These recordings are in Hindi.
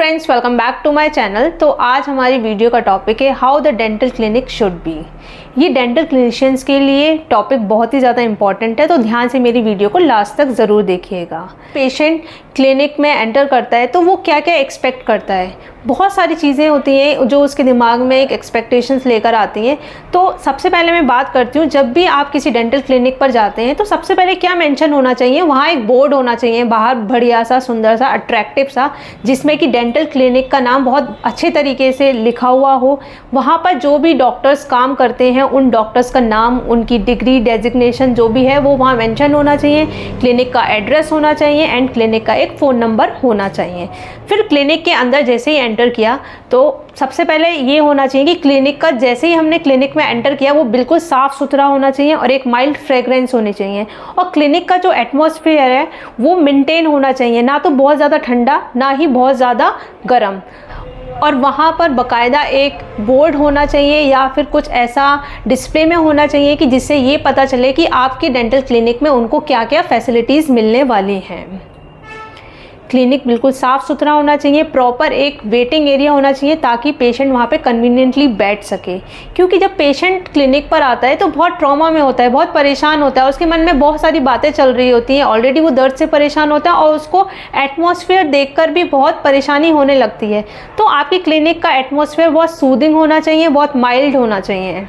Friends, welcome back to my channel. तो आज हमारी वीडियो का टॉपिक है how the dental clinic should be. ये डेंटल क्लिनिशियंस के लिए टॉपिक बहुत ही ज़्यादा इंपॉर्टेंट है, तो ध्यान से मेरी वीडियो को लास्ट तक ज़रूर देखिएगा। पेशेंट क्लिनिक में एंटर करता है तो वो क्या क्या एक्सपेक्ट करता है, बहुत सारी चीज़ें होती हैं जो उसके दिमाग में एक एक्सपेक्टेशंस लेकर आती हैं। तो सबसे पहले मैं बात करती हूँ, जब भी आप किसी डेंटल क्लिनिक पर जाते हैं तो सबसे पहले क्या मेंशन होना चाहिए, वहाँ एक बोर्ड होना चाहिए बाहर, बढ़िया सा, सुंदर सा, अट्रैक्टिव सा, जिसमें कि डेंटल क्लिनिक का नाम बहुत अच्छे तरीके से लिखा हुआ हो। वहाँ पर जो भी डॉक्टर्स काम करते हैं उन डॉक्टर्स का नाम, उनकी डिग्री, डेजिग्नेशन जो भी है वो वहाँ मेंशन होना चाहिए। क्लिनिक का एड्रेस होना चाहिए एंड क्लिनिक का एक फ़ोन नंबर होना चाहिए। फिर क्लिनिक के अंदर जैसे ही एंटर किया तो सबसे पहले ये होना चाहिए कि क्लिनिक का, जैसे ही हमने क्लिनिक में एंटर किया, वो बिल्कुल साफ़ सुथरा होना चाहिए और एक माइल्ड फ्रेगरेंस होनी चाहिए। और क्लिनिक का जो एटमॉस्फेयर है वो मेंटेन होना चाहिए, ना तो बहुत ज़्यादा ठंडा ना ही बहुत ज़्यादा गर्म। और वहाँ पर बाकायदा एक बोर्ड होना चाहिए या फिर कुछ ऐसा डिस्प्ले में होना चाहिए कि जिससे ये पता चले कि आपके डेंटल क्लिनिक में उनको क्या क्या फैसिलिटीज़ मिलने वाली हैं। क्लिनिक बिल्कुल साफ़ सुथरा होना चाहिए, प्रॉपर एक वेटिंग एरिया होना चाहिए ताकि पेशेंट वहाँ पे कन्वीनियंटली बैठ सके। क्योंकि जब पेशेंट क्लिनिक पर आता है तो बहुत ट्रॉमा में होता है, बहुत परेशान होता है, उसके मन में बहुत सारी बातें चल रही होती हैं, ऑलरेडी वो दर्द से परेशान होता है और उसको एटमॉस्फेयर देखकर भी बहुत परेशानी होने लगती है। तो आपकी क्लिनिक का एटमॉस्फेयर बहुत सूदिंग होना चाहिए, बहुत माइल्ड होना चाहिए।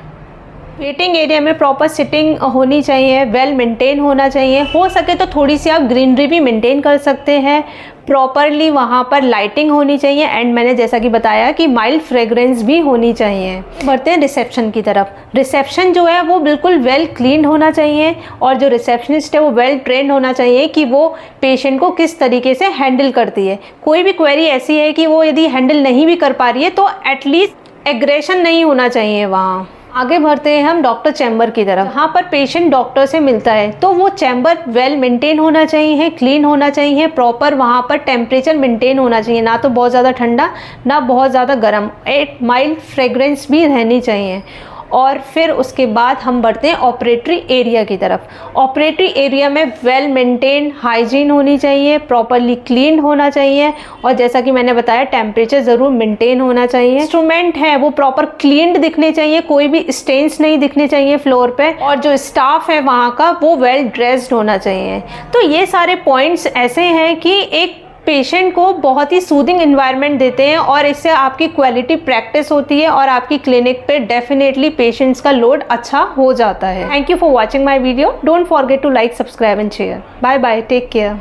वेटिंग एरिया में प्रॉपर सिटिंग होनी चाहिए, वेल मेंटेन होना चाहिए। हो सके तो थोड़ी सी आप ग्रीनरी भी मेंटेन कर सकते हैं। प्रॉपरली वहाँ पर लाइटिंग होनी चाहिए एंड मैंने जैसा कि बताया कि माइल्ड फ्रेगरेंस भी होनी चाहिए। बढ़ते हैं रिसेप्शन की तरफ। रिसेप्शन जो है वो बिल्कुल वेल क्लीन होना चाहिए और जो रिसेप्शनिस्ट है वो वेल ट्रेंड होना चाहिए कि वो पेशेंट को किस तरीके से हैंडल करती है। कोई भी क्वेरी ऐसी है कि वो यदि हैंडल नहीं भी कर पा रही है तो एटलीस्ट एग्रेशन नहीं होना चाहिए वहाँ। आगे बढ़ते हैं हम डॉक्टर चैम्बर की तरफ। जहाँ पर पेशेंट डॉक्टर से मिलता है तो वो चैम्बर वेल मेंटेन होना चाहिए, क्लीन होना चाहिए, प्रॉपर वहाँ पर टेम्परेचर मेंटेन होना चाहिए, ना तो बहुत ज़्यादा ठंडा ना बहुत ज़्यादा गर्म, एक माइल्ड फ्रेगरेंस भी रहनी चाहिए। और फिर उसके बाद हम बढ़ते हैं ऑपरेटरी एरिया की तरफ। ऑपरेटरी एरिया में वेल मेंटेन हाइजीन होनी चाहिए, प्रॉपरली क्लीन होना चाहिए और जैसा कि मैंने बताया टेम्परेचर ज़रूर मेंटेन होना चाहिए। इंस्ट्रूमेंट है वो प्रॉपर क्लीन्ड दिखने चाहिए, कोई भी स्टेन्स नहीं दिखने चाहिए फ्लोर पे, और जो स्टाफ है वहाँ का वो वेल ड्रेस्ड होना चाहिए। तो ये सारे पॉइंट्स ऐसे हैं कि एक पेशेंट को बहुत ही सूदिंग एनवायरनमेंट देते हैं और इससे आपकी क्वालिटी प्रैक्टिस होती है और आपकी क्लिनिक पे डेफिनेटली पेशेंट्स का लोड अच्छा हो जाता है। Thank you for watching my video. Don't forget to like, subscribe and share. Bye bye, take care.